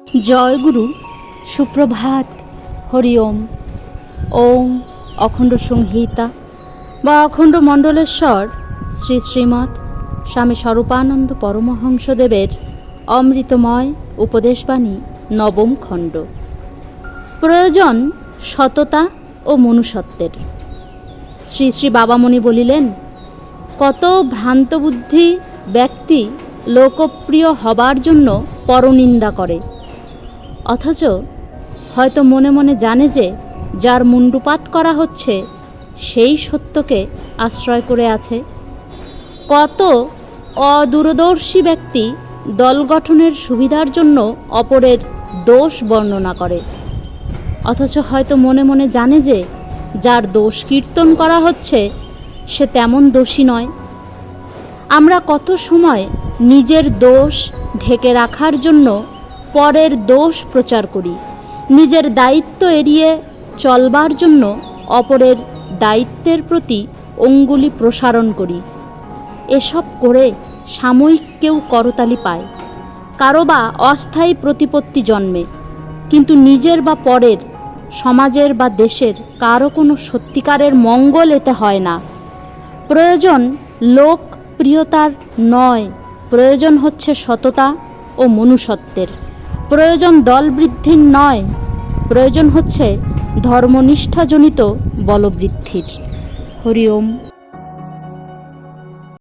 জয় গুরু, সুপ্রভাত, হরি ওম। ওম অখণ্ড সংহিতা বা অখণ্ড মণ্ডলেশ্বর শ্রী শ্রীমৎ স্বামী স্বরূপানন্দ পরমহংসদেবের অমৃতময় উপদেশবাণী নবম খণ্ড। প্রয়োজন সততা ও মনুষ্যত্বের। শ্রী শ্রী বাবামণি বলিলেন, কত ভ্রান্তবুদ্ধি ব্যক্তি লোকপ্রিয় হবার জন্য পরনিন্দা করে, অথচ হয়তো মনে মনে জানে যে যার মুণ্ডুপাত করা হচ্ছে সেই সত্যকে আশ্রয় করে আছে। কত অদূরদর্শী ব্যক্তি দল গঠনের সুবিধার জন্য অপরের দোষ বর্ণনা করে, অথচ হয়তো মনে মনে জানে যে যার দোষ কীর্তন করা হচ্ছে সে তেমন দোষী নয়। আমরা কত সময় নিজের দোষ ঢেকে রাখার জন্য পরের দোষ প্রচার করি, নিজের দায়িত্ব এড়িয়ে চলবার জন্য অপরের দায়িত্বের প্রতি অঙ্গুলি প্রসারণ করি। এসব করে সাময়িক কেউ করতালি পায়, কারো বা অস্থায়ী প্রতিপত্তি জন্মে, কিন্তু নিজের বা পরের, সমাজের বা দেশের কারো কোনো সত্যিকারের মঙ্গল এতে হয় না। প্রয়োজন লোকপ্রিয়তার নয়, প্রয়োজন হচ্ছে সততা ও মনুষ্যত্বের। প্রয়োজন দল বৃদ্ধির নয়, প্রয়োজন হচ্ছে ধর্মনিষ্ঠাজনিত বলবৃদ্ধির। হরি ওম।